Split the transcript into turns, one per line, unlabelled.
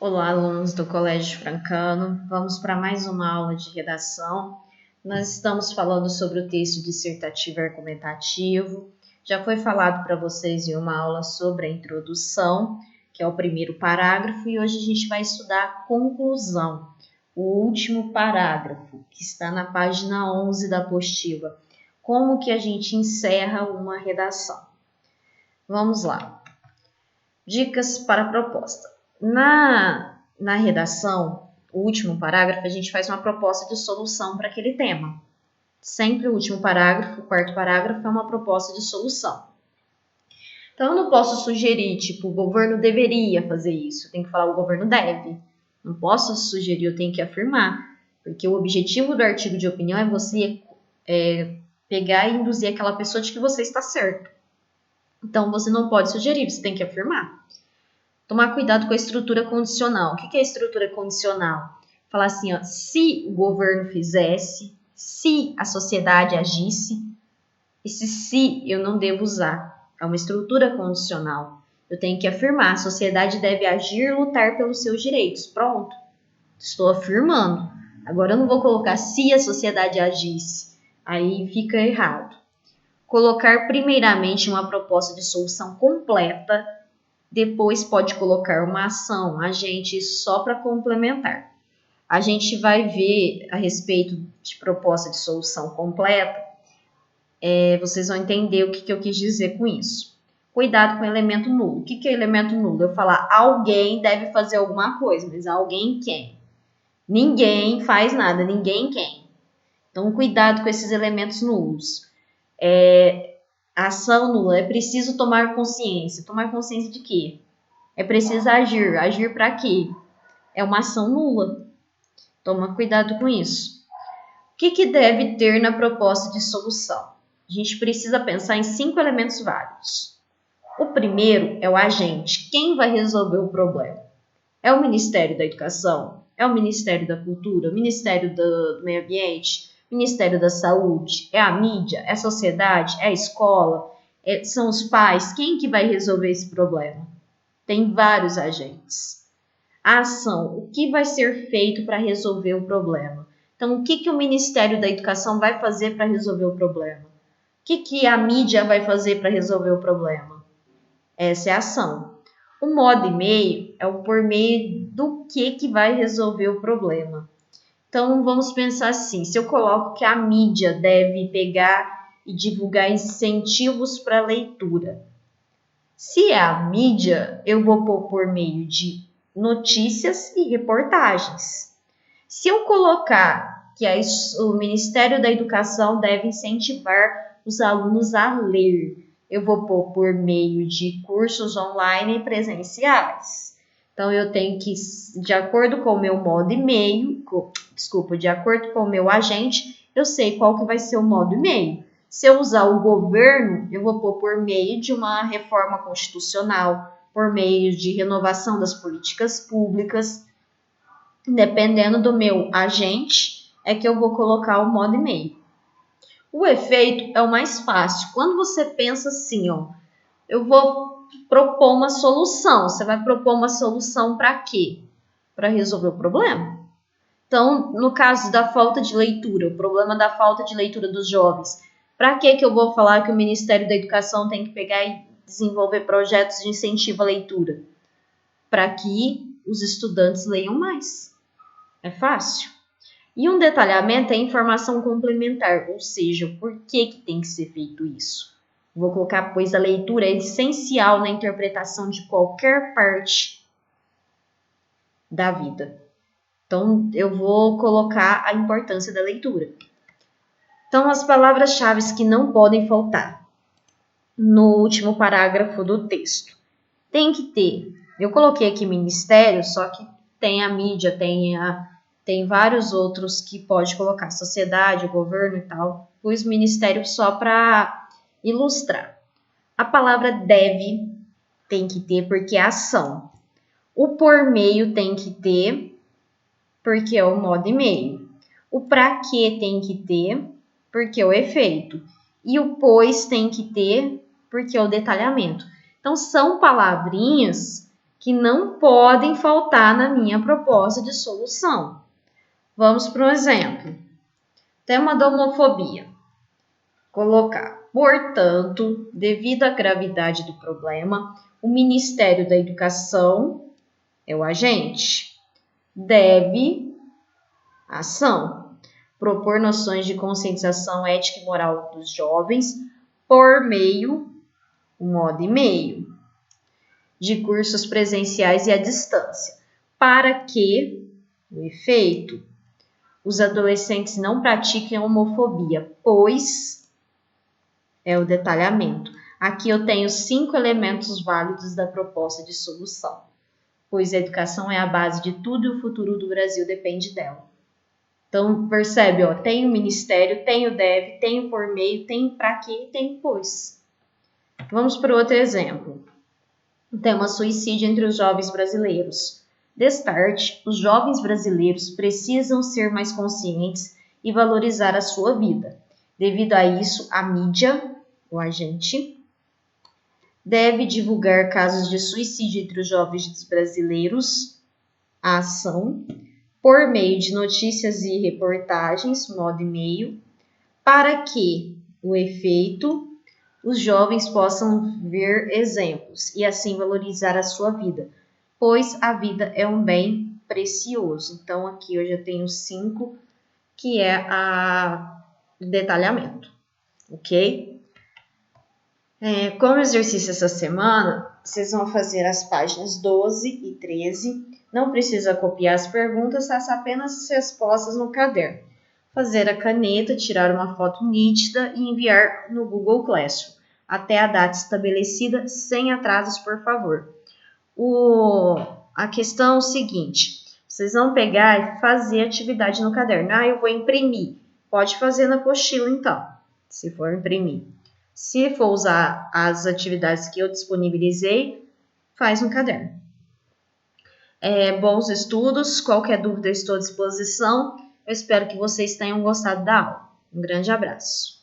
Olá, alunos do Colégio Francano. Vamos para mais uma aula de redação. Nós estamos falando sobre o texto dissertativo e argumentativo. Já foi falado para vocês em uma aula sobre a introdução, que é o primeiro parágrafo, e hoje a gente vai estudar a conclusão, o último parágrafo, que está na página 11 da apostila. Como que a gente encerra uma redação? Vamos lá. Dicas para a proposta. Na redação, o último parágrafo, a gente faz uma proposta de solução para aquele tema. Sempre o último parágrafo, o quarto parágrafo, é uma proposta de solução. Então, eu não posso sugerir, tipo, o governo deveria fazer isso. Eu tenho que falar o governo deve. Não posso sugerir, eu tenho que afirmar. Porque o objetivo do artigo de opinião é você pegar e induzir aquela pessoa de que você está certo. Então, você não pode sugerir, você tem que afirmar. Tomar cuidado com a estrutura condicional. O que é a estrutura condicional? Falar assim, ó, se o governo fizesse, se a sociedade agisse, esse se eu não devo usar. É uma estrutura condicional. Eu tenho que afirmar, a sociedade deve agir e lutar pelos seus direitos. Pronto. Estou afirmando. Agora eu não vou colocar se a sociedade agisse. Aí fica errado. Colocar primeiramente uma proposta de solução completa. Depois pode colocar uma ação, agente, só para complementar. A gente vai ver a respeito de proposta de solução completa. Vocês vão entender o que eu quis dizer com isso. Cuidado com o elemento nulo. O que é elemento nulo? Eu falar alguém deve fazer alguma coisa, mas alguém quem? Ninguém faz nada, ninguém quem. Então, cuidado com esses elementos nulos. Ação nula, é preciso tomar consciência. Tomar consciência de quê? É preciso agir. Agir para quê? É uma ação nula. Toma cuidado com isso. O que deve ter na proposta de solução? A gente precisa pensar em 5 elementos válidos. O primeiro é o agente. Quem vai resolver o problema? É o Ministério da Educação? É o Ministério da Cultura? O Ministério do Meio Ambiente? O Ministério da Saúde? É a mídia? É a sociedade? É a escola? São os pais? Quem que vai resolver esse problema? Tem vários agentes. A ação, o que vai ser feito para resolver o problema? Então, o que o Ministério da Educação vai fazer para resolver o problema? O que a mídia vai fazer para resolver o problema? Essa é a ação. O modo e meio é o por meio do que vai resolver o problema. Então, vamos pensar assim, se eu coloco que a mídia deve pegar e divulgar incentivos para a leitura. Se é a mídia, eu vou pôr por meio de notícias e reportagens. Se eu colocar que o Ministério da Educação deve incentivar os alunos a ler, eu vou pôr por meio de cursos online e presenciais. Então, eu tenho que, de acordo com o meu modo e meio, de acordo com o meu agente, eu sei qual que vai ser o modo e meio. Se eu usar o governo, eu vou pôr por meio de uma reforma constitucional, por meio de renovação das políticas públicas. Dependendo do meu agente, é que eu vou colocar o modo e meio. O efeito é o mais fácil. Quando você pensa assim, ó, eu vou propor uma solução. Você vai propor uma solução para quê? Para resolver o problema. Então, no caso da falta de leitura, o problema da falta de leitura dos jovens, para que eu vou falar que o Ministério da Educação tem que pegar e desenvolver projetos de incentivo à leitura? Para que os estudantes leiam mais. É fácil. E um detalhamento é informação complementar, ou seja, por que tem que ser feito isso? Vou colocar, pois a leitura é essencial na interpretação de qualquer parte da vida. Então, eu vou colocar a importância da leitura. Então, as palavras-chave que não podem faltar no último parágrafo do texto. Tem que ter, eu coloquei aqui ministério, só que tem a mídia, tem vários outros que pode colocar, sociedade, governo e tal. Pus ministério só para ilustrar. A palavra deve tem que ter porque é ação. O por meio tem que ter porque é o modo e meio. O pra que tem que ter porque é o efeito. E o pois tem que ter porque é o detalhamento. Então, são palavrinhas que não podem faltar na minha proposta de solução. Vamos para um exemplo. Tema da homofobia. Colocar, portanto, devido à gravidade do problema, o Ministério da Educação é o agente. Deve ação. Propor noções de conscientização ética e moral dos jovens por meio, modo e meio, de cursos presenciais e à distância, para que o efeito os adolescentes não pratiquem homofobia, pois é o detalhamento. Aqui eu tenho 5 elementos válidos da proposta de solução, pois a educação é a base de tudo e o futuro do Brasil depende dela. Então, percebe, ó, tem o ministério, tem o deve, tem o por meio, tem para quê e tem pois. Vamos para outro exemplo. O tema suicídio entre os jovens brasileiros. Destarte, os jovens brasileiros precisam ser mais conscientes e valorizar a sua vida. Devido a isso, a mídia, o agente, deve divulgar casos de suicídio entre os jovens brasileiros, a ação, por meio de notícias e reportagens, modo e meio, para que o efeito os jovens possam ver exemplos e assim valorizar a sua vida, pois a vida é um bem precioso. Então aqui eu já tenho 5, que é a detalhamento, ok? Como exercício essa semana, vocês vão fazer as páginas 12 e 13. Não precisa copiar as perguntas, faça apenas as respostas no caderno. Fazer a caneta, tirar uma foto nítida e enviar no Google Classroom, até a data estabelecida, sem atrasos, por favor. A questão é o seguinte, vocês vão pegar e fazer atividade no caderno. Eu vou imprimir. Pode fazer na apostila, então, se for imprimir. Se for usar as atividades que eu disponibilizei, faz no caderno. Bons estudos, qualquer dúvida eu estou à disposição. Eu espero que vocês tenham gostado da aula. Um grande abraço.